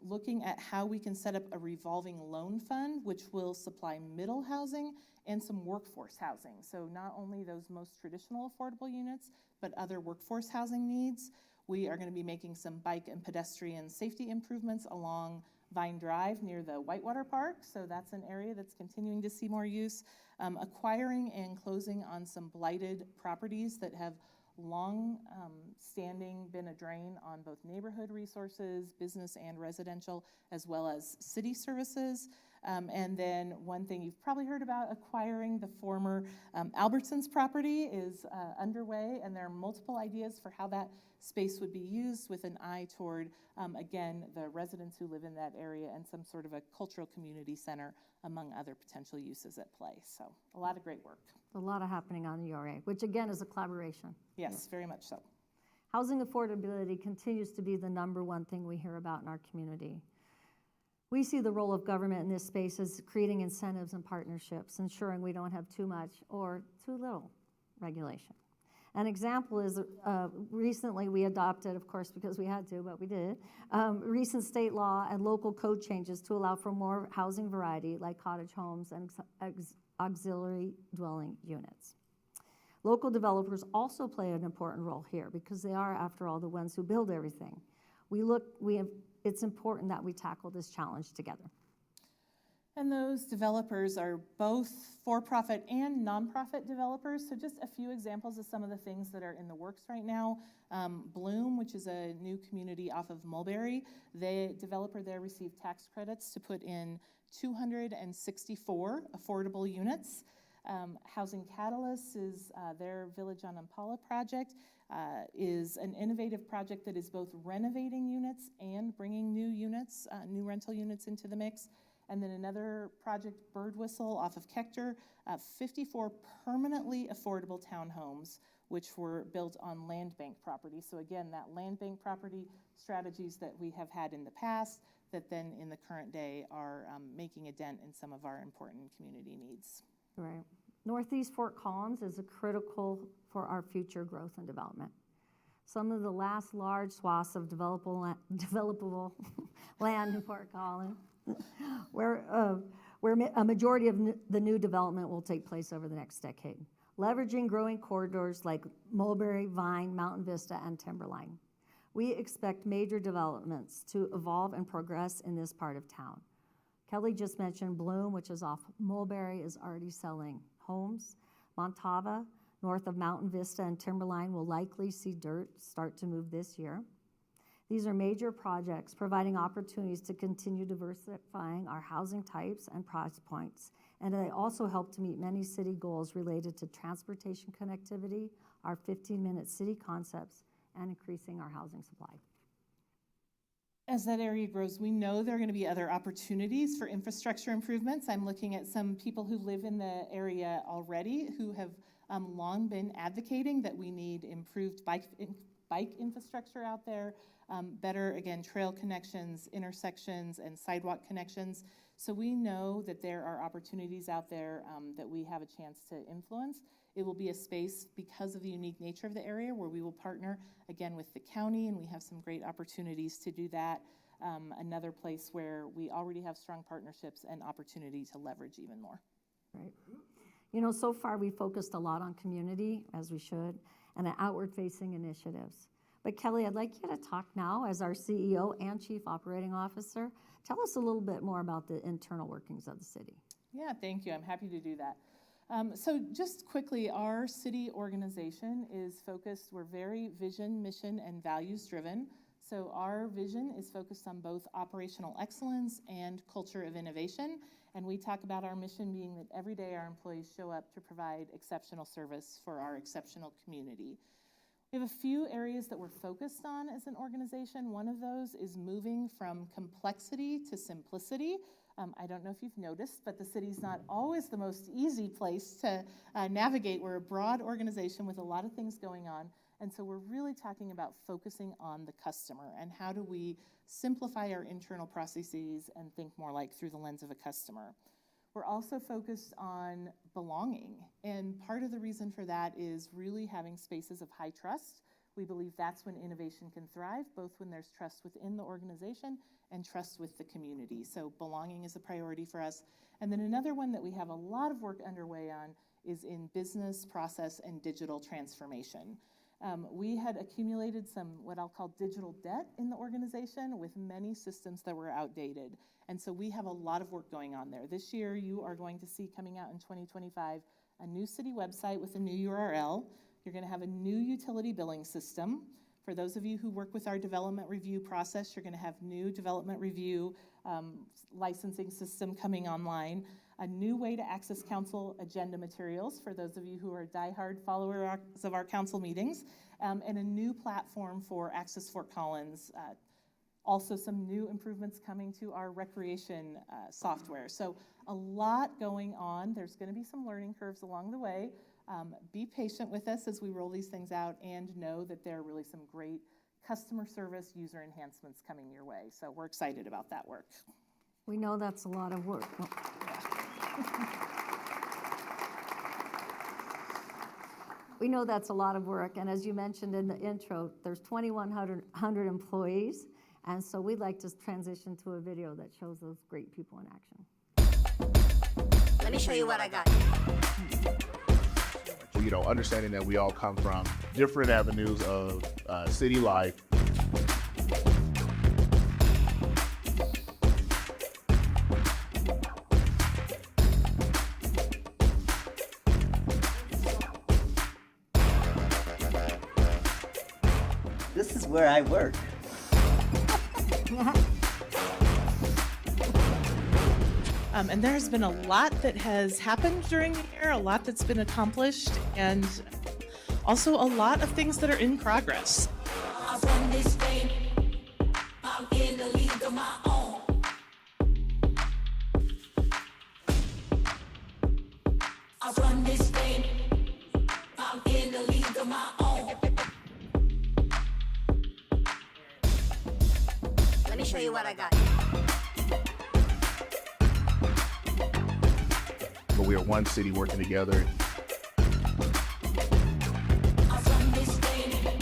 looking at how we can set up a revolving loan fund, which will supply middle housing and some workforce housing. So not only those most traditional affordable units, but other workforce housing needs. We are going to be making some bike and pedestrian safety improvements along Vine Drive near the Whitewater Park. So that's an area that's continuing to see more use. Acquiring and closing on some blighted properties that have long standing been a drain on both neighborhood resources, business and residential, as well as city services. And then one thing you've probably heard about, acquiring the former Albertsons property is underway, and there are multiple ideas for how that space would be used with an eye toward, again, the residents who live in that area and some sort of a cultural community center among other potential uses at play. So a lot of great work. A lot of happening on the URA, which again is a collaboration. Yes, very much so. Housing affordability continues to be the #1 thing we hear about in our community. We see the role of government in this space as creating incentives and partnerships, ensuring we don't have too much or too little regulation. An example is recently we adopted, of course, because we had to, but we did, recent state law and local code changes to allow for more housing variety like cottage homes and auxiliary dwelling units. Local developers also play an important role here because they are, after all, the ones who build everything. It's important that we tackle this challenge together. And those developers are both for-profit and nonprofit developers. So just a few examples of some of the things that are in the works right now. Bloom, which is a new community off of Mulberry, the developer there received tax credits to put in 264 affordable units. Housing Catalyst is their Village on Impala project, is an innovative project that is both renovating units and bringing new units, new rental units into the mix. And then another project, Bird Whistle, off of Kechter, 54 permanently affordable townhomes, which were built on land bank property. So again, that land bank property strategies that we have had in the past that then in the current day are making a dent in some of our important community needs. Right. Northeast Fort Collins is critical for our future growth and development. Some of the last large swaths of developable land in Fort Collins, where a majority of the new development will take place over the next decade, leveraging growing corridors like Mulberry, Vine, Mountain Vista, and Timberline. We expect major developments to evolve and progress in this part of town. Kelly just mentioned Bloom, which is off Mulberry, is already selling homes. Montava, north of Mountain Vista and Timberline, will likely see dirt start to move this year. These are major projects providing opportunities to continue diversifying our housing types and price points, and they also help to meet many city goals related to transportation connectivity, our 15-minute city concepts, and increasing our housing supply. As that area grows, we know there are going to be other opportunities for infrastructure improvements. I'm looking at some people who live in the area already who have long been advocating that we need improved bike infrastructure out there, better, again, trail connections, intersections, and sidewalk connections. So we know that there are opportunities out there that we have a chance to influence. It will be a space, because of the unique nature of the area, where we will partner, again, with the county, and we have some great opportunities to do that. Another place where we already have strong partnerships and opportunity to leverage even more. Right. You know, so far we focused a lot on community, as we should, and outward-facing initiatives. But Kelly, I'd like you to talk now as our CEO and Chief Operating Officer. Tell us a little bit more about the internal workings of the city. Yeah, thank you. I'm happy to do that. So just quickly, our city organization is focused, we're very vision, mission, and values driven. So our vision is focused on both operational excellence and culture of innovation. And we talk about our mission being that every day our employees show up to provide exceptional service for our exceptional community. We have a few areas that we're focused on as an organization. One of those is moving from complexity to simplicity. I don't know if you've noticed, but the city's not always the most easy place to navigate. We're a broad organization with a lot of things going on, and so we're really talking about focusing on the customer and how do we simplify our internal processes and think more like through the lens of a customer. We're also focused on belonging, and part of the reason for that is really having spaces of high trust. We believe that's when innovation can thrive, both when there's trust within the organization and trust with the community. So belonging is a priority for us. And then another one that we have a lot of work underway on is in business, process, and digital transformation. We had accumulated some what I'll call digital debt in the organization with many systems that were outdated. And so we have a lot of work going on there. This year, you are going to see coming out in 2025 a new city website with a new URL. You're going to have a new utility billing system. For those of you who work with our development review process, you're going to have new development review licensing system coming online, a new way to access council agenda materials for those of you who are diehard followers of our council meetings, and a new platform for Access Fort Collins. Also some new improvements coming to our recreation software. So a lot going on. There's going to be some learning curves along the way. Be patient with us as we roll these things out, and know that there are really some great customer service user enhancements coming your way. So we're excited about that work. We know that's a lot of work. We know that's a lot of work, and as you mentioned in the intro, there's 2,100 employees, and so we'd like to transition to a video that shows those great people in action. Let me show you what I got. You know, understanding that we all come from different avenues of city life. This is where I work. And there has been a lot that has happened during the year, a lot that's been accomplished, and also a lot of things that are in progress. I run this thing. I'm in the league of my own. I run this thing. I'm in the league of my own. Let me show you what I got. But we are one city working together. I run this thing.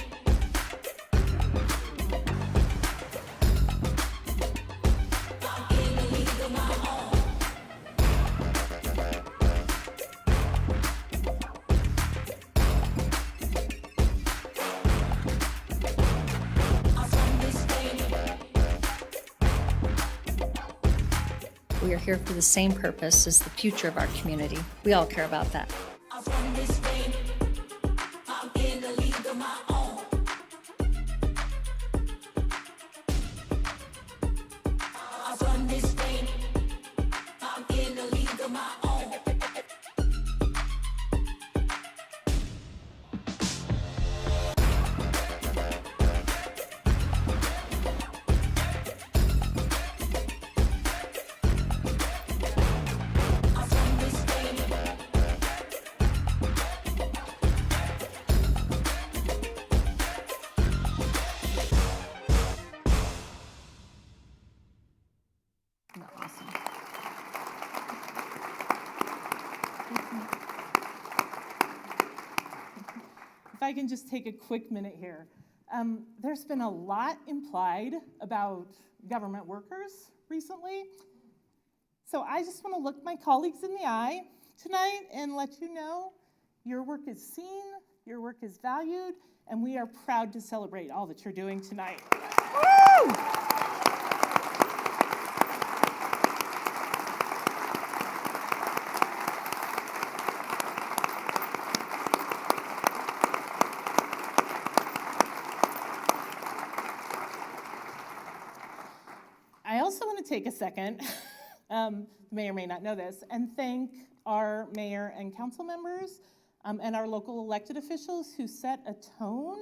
I'm in the league of my own. I run this thing. We are here for the same purpose as the future of our community. We all care about that. I run this thing. I'm in the league of my own. I run this thing. I'm in the league of my own. I run this thing. No, awesome. If I can just take a quick minute here. There's been a lot implied about government workers recently. So I just want to look my colleagues in the eye tonight and let you know your work is seen, your work is valued, and we are proud to celebrate all that you're doing tonight. Woo! I also want to take a second, you may or may not know this, and thank our mayor and council members and our local elected officials who set a tone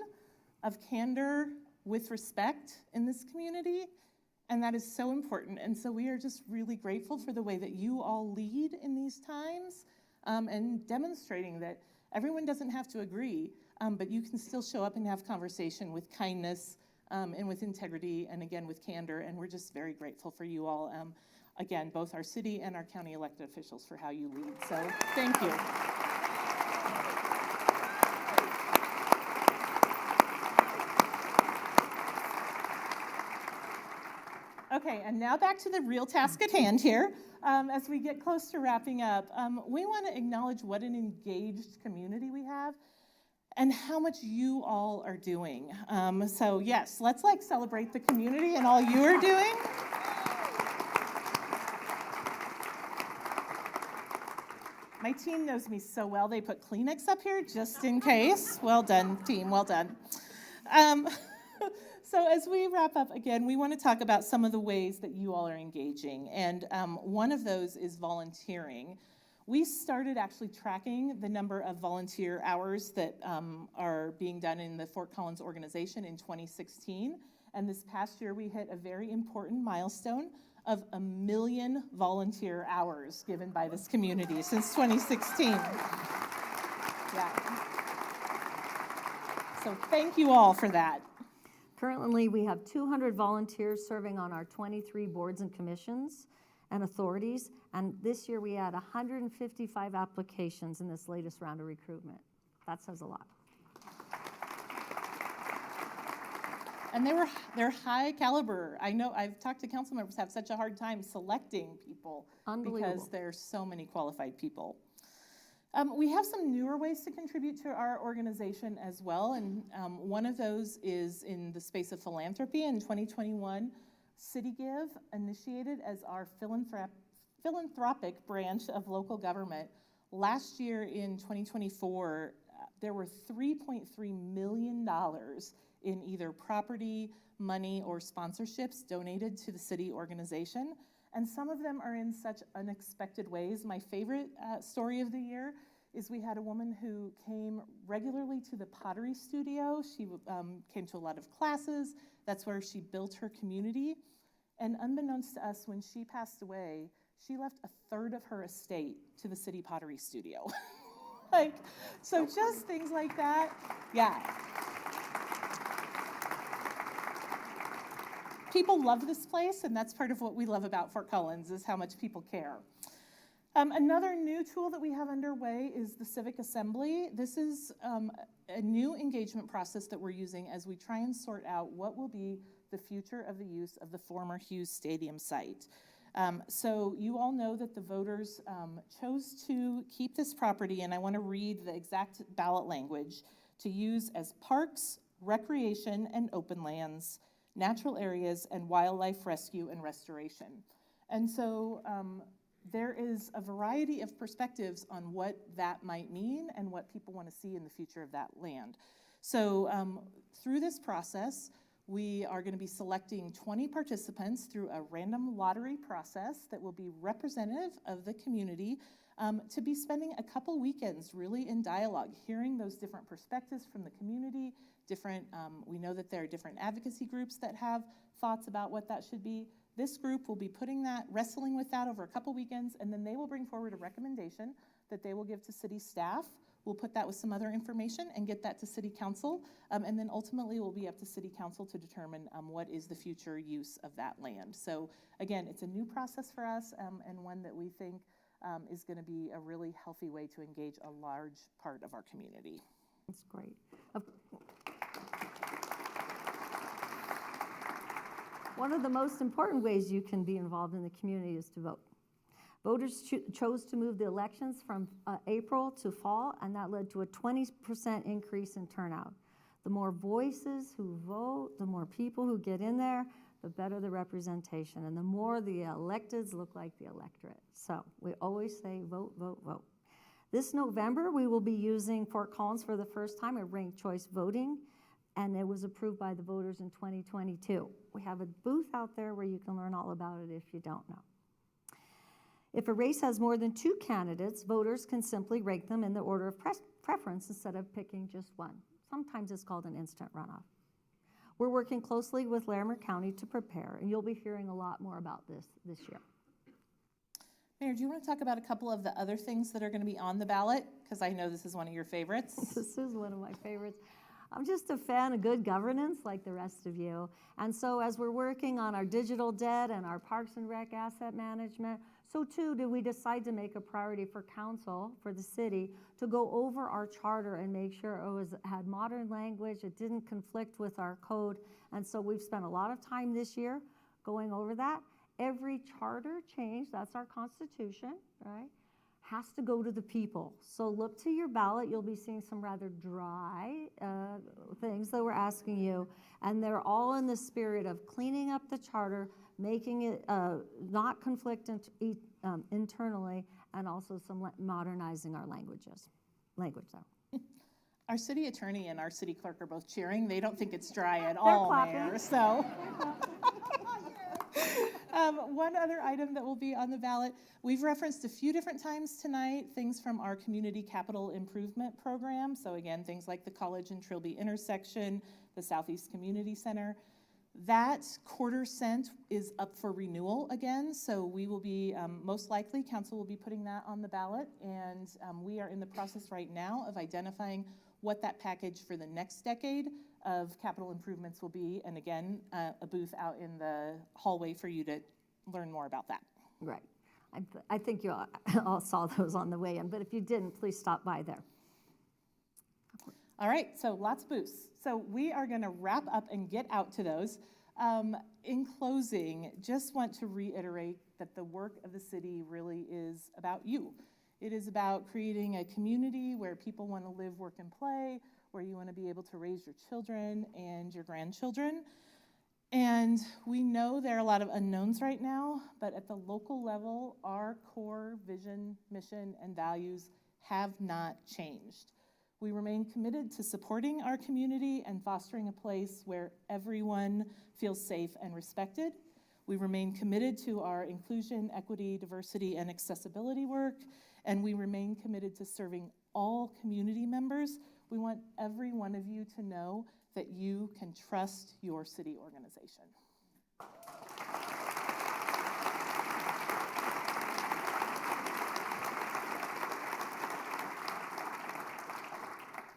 of candor with respect in this community, and that is so important. And so we are just really grateful for the way that you all lead in these times, and demonstrating that everyone doesn't have to agree, but you can still show up and have conversation with kindness, and with integrity, and again with candor, and we're just very grateful for you all. Again, both our city and our county elected officials for how you lead. So thank you. Okay, and now back to the real task at hand here. As we get close to wrapping up, we want to acknowledge what an engaged community we have and how much you all are doing. So yes, let's celebrate the community and all you are doing. My team knows me so well, they put Kleenex up here just in case. Well done, team, well done. So as we wrap up, again, we want to talk about some of the ways that you all are engaging, and one of those is volunteering. We started actually tracking the number of volunteer hours that are being done in the Fort Collins organization in 2016, and this past year we hit a very important milestone of 1 million volunteer hours given by this community since 2016. Yeah. So thank you all for that. Currently, we have 200 volunteers serving on our 23 boards and commissions and authorities, and this year we had 155 applications in this latest round of recruitment. That says a lot. And they're high caliber. I know I've talked to council members have such a hard time selecting people because there's so many qualified people. We have some newer ways to contribute to our organization as well, and one of those is in the space of philanthropy. In 2021, CityGive, initiated as our philanthropic branch of local government. Last year in 2024, there were $3.3 million in either property, money, or sponsorships donated to the city organization. And some of them are in such unexpected ways. My favorite story of the year is we had a woman who came regularly to the pottery studio. She came to a lot of classes. That's where she built her community. And unbeknownst to us, when she passed away, she left a third of her estate to the city pottery studio. So just things like that. Yeah. People love this place, and that's part of what we love about Fort Collins, is how much people care. Another new tool that we have underway is the Civic Assembly. This is a new engagement process that we're using as we try and sort out what will be the future of the use of the former Hughes Stadium site. So you all know that the voters chose to keep this property, and I want to read the exact ballot language, to use as parks, recreation, and open lands, natural areas, and wildlife rescue and restoration. And so there is a variety of perspectives on what that might mean and what people want to see in the future of that land. So through this process, we are going to be selecting 20 participants through a random lottery process that will be representative of the community, to be spending a couple weekends really in dialogue, hearing those different perspectives from the community, we know that there are different advocacy groups that have thoughts about what that should be. This group will be wrestling with that over a couple weekends, and then they will bring forward a recommendation that they will give to city staff. We'll put that with some other information and get that to city council, and then ultimately it will be up to city council to determine what is the future use of that land. So again, it's a new process for us, and one that we think is going to be a really healthy way to engage a large part of our community. That's great. One of the most important ways you can be involved in the community is to vote. Voters chose to move the elections from April to fall, and that led to a 20% increase in turnout. The more voices who vote, the more people who get in there, the better the representation, and the more the electeds look like the electorate. So we always say vote, vote, vote. This November, we will be using Fort Collins for the first time at ranked choice voting, and it was approved by the voters in 2022. We have a booth out there where you can learn all about it if you don't know. If a race has more than 2 candidates, voters can simply rank them in the order of preference instead of picking just one. Sometimes it's called an instant runoff. We're working closely with Larimer County to prepare, and you'll be hearing a lot more about this year. Mayor, do you want to talk about a couple of the other things that are going to be on the ballot? Because I know this is one of your favorites. This is one of my favorites. I'm just a fan of good governance like the rest of you. And so as we're working on our digital debt and our Parks and Rec asset management, so too did we decide to make a priority for council, for the city, to go over our charter and make sure it had modern language, it didn't conflict with our code. And so we've spent a lot of time this year going over that. Every charter change, that's our Constitution, right, has to go to the people. So look to your ballot. You'll be seeing some rather dry things that we're asking you, and they're all in the spirit of cleaning up the charter, making it not conflict internally, and also some modernizing our language there. Our city attorney and our city clerk are both cheering. They don't think it's dry at all, Mayor. So, one other item that will be on the ballot, we've referenced a few different times tonight, things from our community capital improvement program. So again, things like the College and Trilby intersection, the Southeast Community Center. That $0.25 is up for renewal again, so we will be, most likely, council will be putting that on the ballot, and we are in the process right now of identifying what that package for the next decade of capital improvements will be, and again, a booth out in the hallway for you to learn more about that. Right. I think you all saw those on the way in, but if you didn't, please stop by there. All right, so lots of booths. So we are going to wrap up and get out to those. In closing, just want to reiterate that the work of the city really is about you. It is about creating a community where people want to live, work, and play, where you want to be able to raise your children and your grandchildren. And we know there are a lot of unknowns right now, but at the local level, our core vision, mission, and values have not changed. We remain committed to supporting our community and fostering a place where everyone feels safe and respected. We remain committed to our inclusion, equity, diversity, and accessibility work, and we remain committed to serving all community members. We want every one of you to know that you can trust your city organization.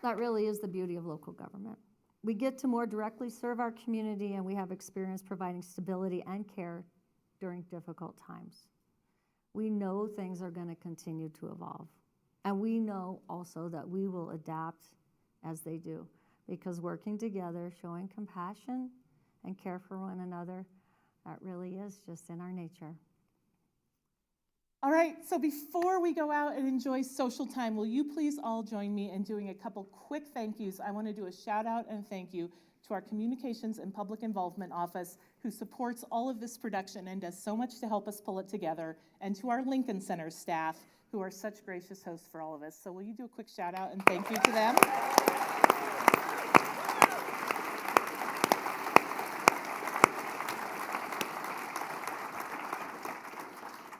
That really is the beauty of local government. We get to more directly serve our community, and we have experience providing stability and care during difficult times. We know things are going to continue to evolve, and we know also that we will adapt as they do, because working together, showing compassion and care for one another, that really is just in our nature. All right, so before we go out and enjoy social time, will you please all join me in doing a couple quick thank yous? I want to do a shout out and thank you to our Communications and Public Involvement Office, who supports all of this production and does so much to help us pull it together, and to our Lincoln Center staff, who are such gracious hosts for all of us. So will you do a quick shout out and thank you to them?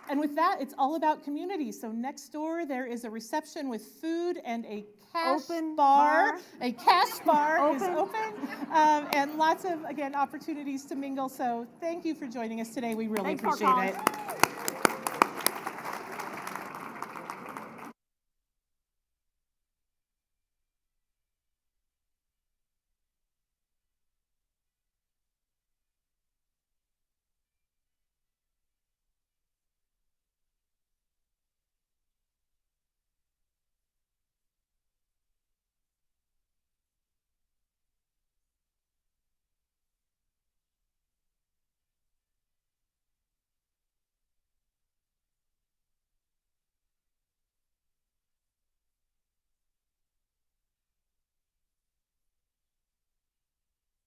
And with that, it's all about community. So next door, there is a reception with food and a cash bar. A cash bar is open. And lots of, again, opportunities to mingle. So thank you for joining us today. We really appreciate it.